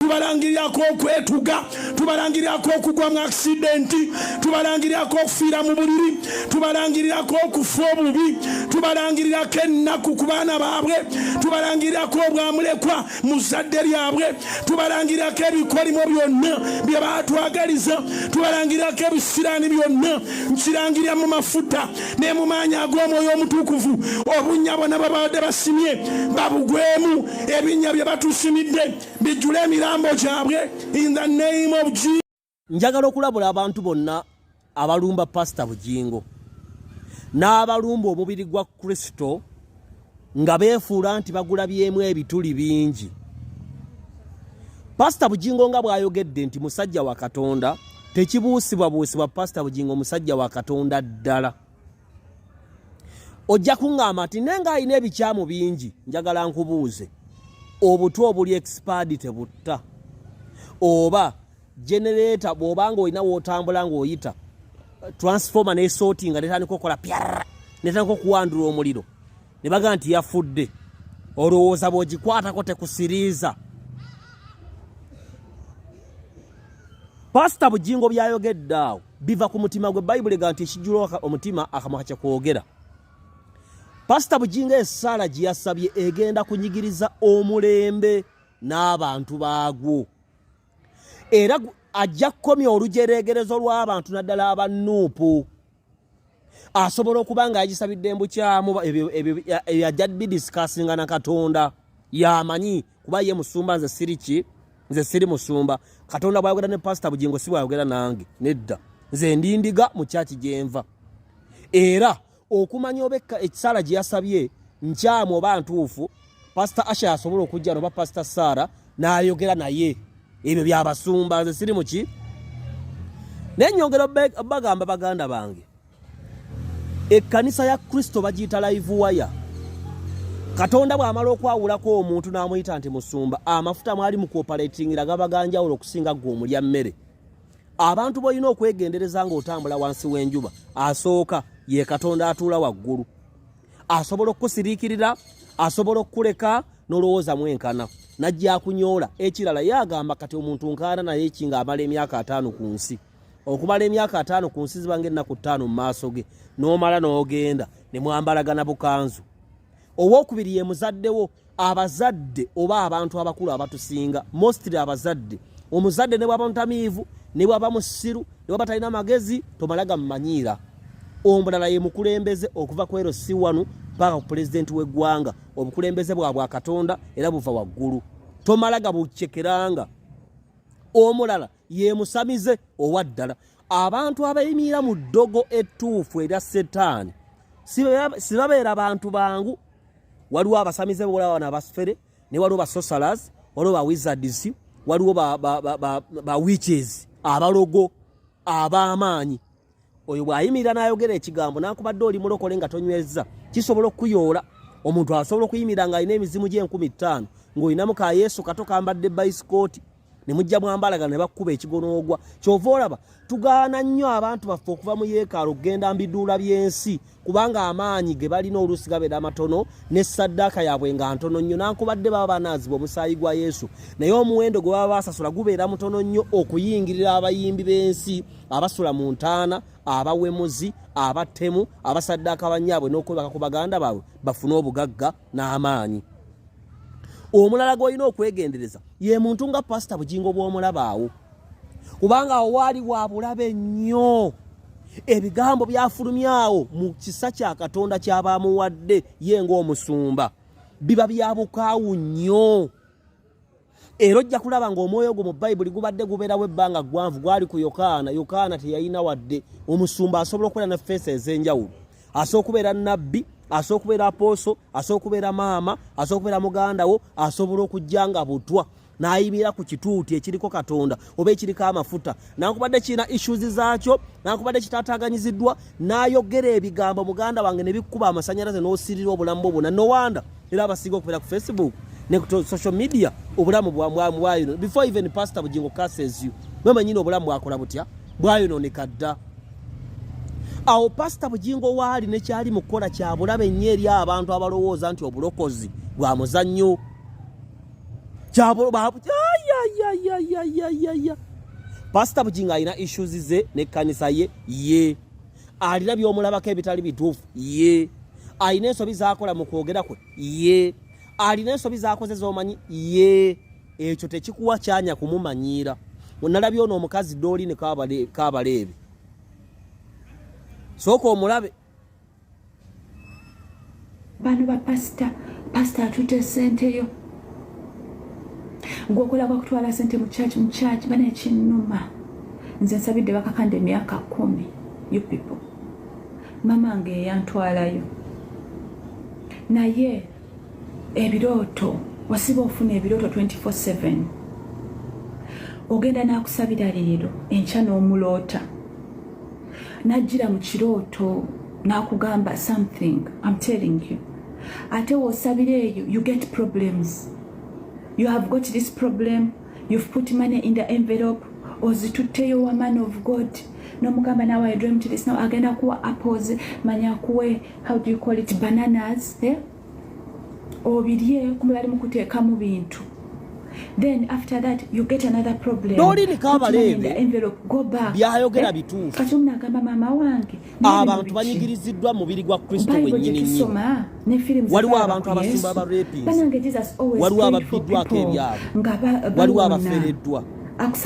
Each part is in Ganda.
tubalangirirako okwetuga, tubalangirirako okugwa mu accidenti, tubalangirirako okufiira mu buliri, tubalangirirako okufa obubi, tubalangirirako ennaku ku baana baabwe, tubalangirirako obwamulekwa mu zadde lyabwe, tubalangirirako ebikolimo byonna bye baatwagaliza, tubalangirirako ebisiraani byonna, nkirangirira mu mafuta ne mu maanyi ag'omwoyo omutukuvu, obunnya bonna babadde basimye babugwemu, ebinnya bye batusimidde bijjule emirambo gyabwe in the name of Jesus. Njagala okulabula abantu bonna abalumba Pastor Bugingo n'abalumba omubiri gwa Kristo nga beefuula nti bagulabyemu ebituli bingi. Pastor Bugingo nga bw'ayogedde nti musajja wa Katonda, tekibuusibwa Pastor Bugingo musajja wa Katonda ddala. Ojja kuŋŋamba nti nenga alina ebikyamu bingi, njagala nkubuuze, obutwa obuli expired tebutta? Oba generator bw'obanga olina w'otambula ng'oyita transformer n'esootinga netandika okukola pyarra, netandika okuwandula omuliro, ne baga nti yafudde, olowooza bw'ogikwatako tekusiriiza? Pastor Bugingo byayogedde awo biva ku mutima gwe. Bayibuli ega nti ekijjula omutima akamwa kyakwogera. Pastor Bugingo essaala gye yasabye egenda kunyigiriza omulembe n'abantu baagwo, era ajja kukomya olujereegerezo lw'abantu naddala abannuupu. Asobola okuba nga yagisabidde embukyamu yajja bidisikasinga na Katonda, yamanyi kuba ye musumba, nze siriki, nze siri musumba. Katonda bw'ayogera ne Pastor Bugingo si bw'ayogera nange, nedda, nze ndindiga mu kyaki gyenva. Era okumanya obekka ekisaala gye yasabye nkyamu oba ntuufu, Pastor Asha asobola okujja noba Pastor Sarah n'ayogera naye ebyo byabasumba, nze siri muki. Nenyongera bagamba baganda bange, ekkanisa ya Kristo bagiyita live wire. Katonda bw'amala okwawulako omuntu n'amuyita nti musumba, amafuta mwali mu cooperatingira gabaganjawulo okusinga gwe omulya mmere. Abantu boyina okwegendereza ng'otambula wansi w'enjuba. Asooka ye Katonda atuula waggulu, asobola okukusiriikirira, asobola okukuleka n'olowooza mwenkana, najja akunyoola. Ekirala yagamba kati omuntu nkaana naye ekinga amala emyaka 5 ku nsi. Okumala emyaka 5 ku nsi zibange ennaku 5 mu maaso ge, n'omala n'ogenda ne mwambalagana bukanzu. Owokubiri ye muzaddewo. Abazadde oba abantu abakulu abatusinga, mostly abazadde, omuzadde ne bwaba mutamiivu, ne bwaba musiru, ne bwaba talina magezi, tomalaga mmanyiira. Omulala ye mukulembeze okuva ku LC1 mpaka ku pulezidenti w'eggwanga. Obukulembeze bwa Katonda era buva waggulu, tomalaga bucekeranga. Omulala ye musamize owaddala. Abantu abayimirira mu ddogo ettuufu erya Setaani sibabeera bantu bangu. Waliwo abasamize bola wana basfere, ne waliwo basosalas, waliwo ba wizards, waliwo ba witches, abalogo, ab'amaanyi. Oyo bw'ayimirira n'ayogera ekigambo n'akubadde oli mulokole nga tonyweza, kisobola okuyoola. Omuntu asobola okuyimirira ng'alina emizimu gye 1500 ng'olinamu ka Yesu kato kambadde baisikooti, ne mujja mwambalaga ne bakkuba ekigonoogwa. Kyova olaba tugaana nnyo abantu baffe okuva mu yeekaalu okugenda mbiduula by'ensi, kubanga amaanyi ge balina oluusi gabeera matono n'essaddaaka yaabwe nga ntono nnyo, nankubadde baba banaazibwa omusaayi gwa Yesu, naye omuwendo gwe baba basasula gubeera mutono nnyo okuyingirira abayimbi b'ensi abasula mu ntaana, abawemuzi, abatemu, abasaddaaka bannyaabwe n'okwebaka ku baganda baabwe bafune obugagga n'amaanyi. Omulala gw'olina okwegendereza ye muntu nga Pastor Bugingo bw'omulaba awo, kubanga awo waali bwabulabe nnyo. Ebigambo byafulumyawo mu kisa kya Katonda ky'abamuwadde ye ng'omusumba biba bya bukaawu nnyo. Era ojja kulaba ng'omwoyo gwo mu Bayibuli gubadde gubeerawo ebbanga ggwanvu, gwali ku Yokaana. Yokaana teyalina wadde omusumba asobola okubeera na ffeesi ez'enjawulo. Asobola okubeera nnabbi, asobola okubeera aposo, asobola okubeera maama, asobola okubeera muganda wo, asobola okujja nga butwa n'ayimira ku kituuti ekiriko Katonda oba ekiriko amafuta, nankubadde kirina issues zaakyo, nankubadde kitaataaganyiziddwa, n'ayogera ebigambo muganda wange ne bikkuba amasannyalaze n'osirira obulamu bwo bwonna. No wonder era abasinga okubeera ku Facebook ne ku social media obulamu bwayo before even Pastor Bugingo curses you. Mwemanyini obulamu bwakola butya, bwayonooneka dda. Awo Pastor Bugingo waali ne kyali mu kukola kya bulabe nnyo eri abantu abalowooza nti obulokozi bwa muzannyo. Pastor Bujinga alina issues ze n'ekkanisa ye alina by'omulabako ebitali bituufu ye alina ensobi z'akola mu kwogera kwe ye alina ensobi z'akoze z'omanyi ye ekyo tekikuwa kyanya kumumanyiira nalabye ono omukazi Doreen Kabaleebe sooka omulabe bano ba pastor atute sente yo gwokola kwa kutwala sente mu church bana ekinnuma nze nsabidde bakakande emyaka 10 you people mama nge yantwalayo naye ebirooto wasiba ofuna ebirooto 24/7 ogenda nakusabira leero enkya n'omuloota najjira mu kirooto nakugamba something I'm telling you ate wosabira eyo you get problems. You have got this problem, you've put money in the envelope, ozituteyo wa man of God. No mugamba now I dreamt this now agenda kuwa apples, manya kuwe, how do you call it, bananas, obirye kumulali mukuteeka mu bintu. Then after that you get another problem. Doreen Kabaleebe envelope go back. Byayogera bituufu. Kati munagamba mama wange. Abantu banyigiriziddwa mubiri gwa Kristo wennyini nnyo. Waliwo abantu abasumba abarapings. Waliwo ababiddwako ebyabo. Waliwo abafereddwa.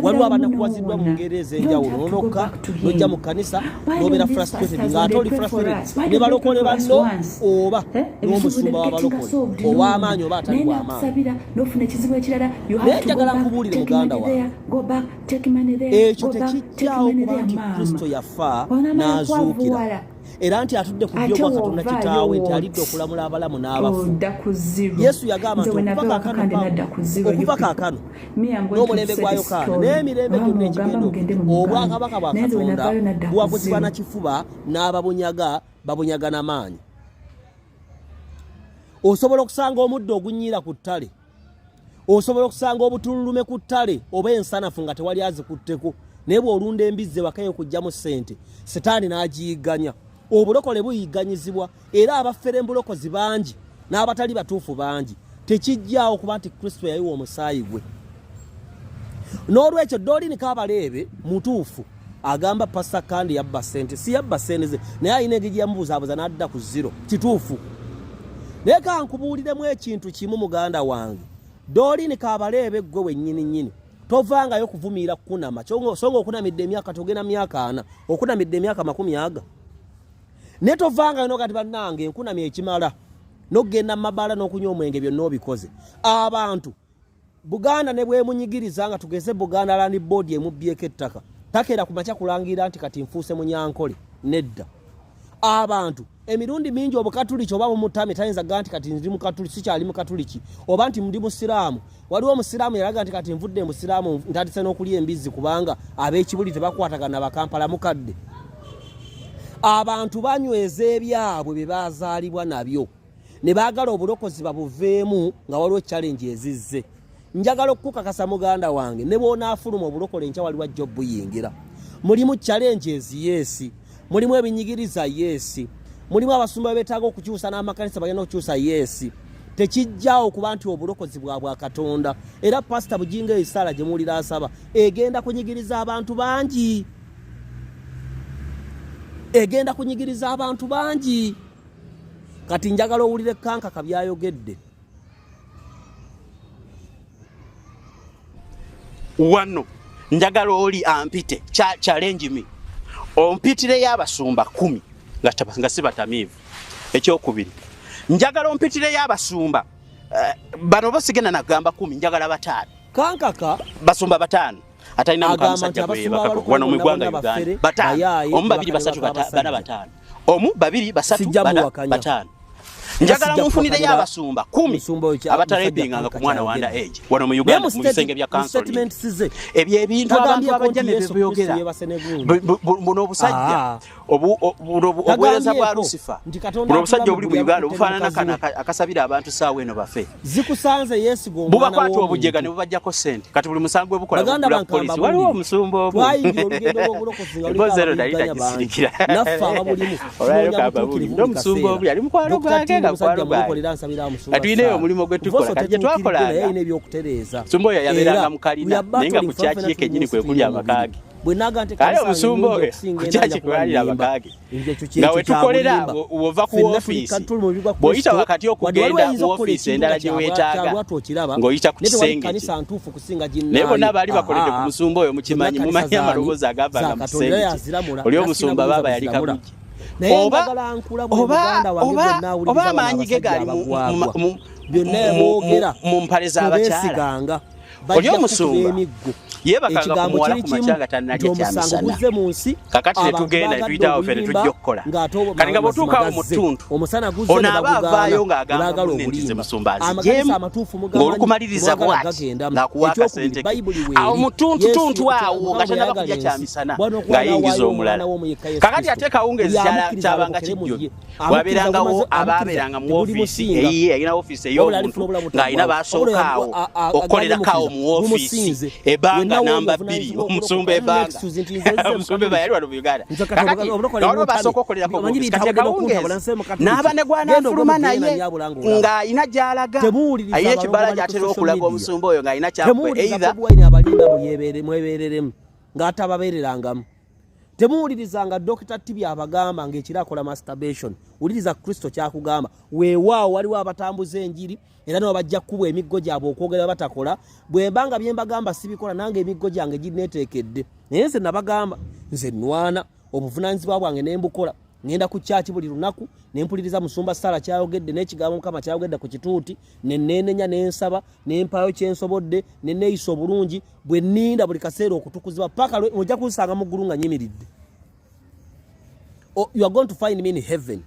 Waliwo abanakuwaziddwa mu ngeri ez'enjawulo n'onokka n'ojja mu kkanisa n'obeera frustrated ng'ate oli frustrated ne balokole banno oba n'omusumba w'abalokole ow'amaanyi oba atali w'amaanyi naye njagala nkubuulire muganda wange ekyo tekijjaawo kuba nti Kristo yafa n'azuukira era nti atudde ku ddyo kwa Katonda kitaawe nti alidde okulamula abalamu n'abafu. Yesu yagamba nti okuva kaakano n'omulembe gwa Yokaana n'emirembe gyonna egigenda obwakabaka bwa Katonda buwabuzibwa na kifuba n'ababunyaga babunyaga n'amaanyi. Osobola okusanga omuddo ogunyiira ku ttale, osobola okusanga obutululume ku ttale oba ensanafu nga tewali azikutteko, naye bw'olunda embizzi wakayo okugyamu ssente Setaani n'agiyigganya. Obulokole buyigganyizibwa era abafere mbulokozi bangi n'abatali batuufu bangi. Tekijjaawo kuba nti Kristo yayiwa omusaayi gwe. N'olwekyo Doreen Kabaleebe mutuufu agamba Pastor kandi yabba ssente, si yabba ssente ze naye alina engeri yamubuzaabuza n'adda ku zero. Kituufu. Naye kankubuuliremu ekintu kimu muganda wange. Doreen Kabaleebe gwe wennyini nnyini tovangayo kuvumiira kunama songa okunamidde emyaka togena myaka 4 okunamidde emyaka 10 ne tovanga no kati bannange enkunamye ekimala nogenda mabala n'okunywa omwenge byonna obikoze. Abantu Buganda ne bwe munyigiriza nga tugeze Buganda Land Board emubbyeko ettaka takera kumacha kulangira nti kati nfuuse munyankole nedda. Abantu emirundi mingi obukatuliki oba mumutame tayinza ganti kati ndi mukatuliki sikyali mukatuliki oba nti ndi musiraamu. Waliwo omusiraamu yalaga nti kati nvudde musiraamu ntandise n'okulya embizzi kubanga ab'ekibuli tebakwatagana bakampala mukadde. Abantu banyweza ebyabwe bye bazaalibwa nabyo ne baagala obulokozi babuveemu nga waliwo challenge ezizze. Njagala okukakasa muganda wange ne bw'onaafuluma obulokole nkya waliwo ajja obuyingira. Mulimu challenges yes, mulimu ebinyigiriza yes, mulimu abasumba beetaaga okukyusa n'amakanisa balina okukyusa yes. Tekijjaawo kuba nti obulokozi bwa Katonda era Pastor Bujinga esaala gye muwulira asaba egenda kunyigiriza abantu bangi. Egenda kunyigiriza abantu bangi. Kati njagala owulire kanka kabyayogedde. Wano njagala oli ampite challenge me ompitire y'abasumba 10 nga sibatamivu. Ekyokubiri njagala ompitire y'abasumba bano bosigena nagamba 10 njagala 5 kankaka basumba 5 atalina mukamusajja gwe bakako wano mu Uganda 5 omu 2 3 bana 5 omu 2 3 bana 5 njagala munfunire y'abasumba 10 abatarepinganga ku mwana wanda age wano mu Uganda mu bisenge bya counseling ebyo ebintu abantu abajja ne beyogera buno obusajja obuweereza bwa Lucifer buno obusajja obuli mu Uganda obufaanana kana akasabira abantu saawa eno bafe zikusanze Yesu gomwana bubakwata obujega ne bubajjako sente kati buli musango ebukola bugula polisi waliwo omusumba obu twayingira olugendo lw'obulokozi nga luli nafa abamulimu omusumba obu yali mukwano gwange kubanga atuyinayo omulimu gwe tukola kati gye twakolanga musumba oyo yabeeranga mu kalina naye nga ku kyaki ye kennyini kwe kuli amakaage kale omusumba oyo ku kyaki kwalira amakaage nga we tukolera wova ku woofiisi bw'oyita wakati okugenda mu woofiisi endala gye weetaaga ng'oyita ku kisenge naye bonna baali bakoledde ku musumba oyo mukimanyi mumanyi amaloboozi agavanga mu kisenge oli omusumba baaba yali kabugi oba amaanyi ge gaali mu mpale z'abakyala oli omusumba yeebakanga ku muwala ku makyanga tannalya kyamisana kakati netugenda netuyitawo ffe netujja okukola kati nga bw'otuukaawo mu ttuntu ono aba avaayo ng'agamba munentize musumba nzijemu ng'olukumaliriza bwaki ng'akuwa akasente ke awo mu ttuntu awo nga tannaba kulya kyamisana ng'ayingiza omulala kakati ate kawungeezi kyabanga kijjo bwabeerangawo abaabeeranga mu woofiisi eyiye yalina woofiisi ey'obuntu ng'alina basookaawo okukolerako mu woofiisi ebanga namba 2 omusumba ebanga omusumba bayali wano mu Uganda kakati olwo basooka okukolerako kati kawungeezi n'aba ne gwanafuluma naye ng'alina gy'alaga ayina ekibala gy'atera okulaga omusumba oyo ng'alina kyakwe either mwebereremu ng'atababeererangamu. Temuwulirizanga Dr. Tibi abagamba ng'ekira akola masturbation. Wuliriza Kristo kyakugamba. Weewaawo waliwo abatambuza enjiri era nabo bajja kubwa emiggo gyabwe okwogera batakola. Bwe mbanga bye mbagamba sibikola nange emiggo gyange gineeteekedde. Naye nze nabagamba nze nwana obuvunaanyizibwa bwange ne mbukola. Ngenda ku kyaki buli lunaku ne mpuliriza musumba Sala kyayogedde n'ekigambo Mukama kyayogedde ku kituuti ne neenenya ne nsaba ne mpaayo kyensobodde ne neeyisa obulungi bwe nninda buli kaseera okutukuzibwa paka ojja kunsanga mu ggulu nga nyimiridde. You are going to find me in heaven.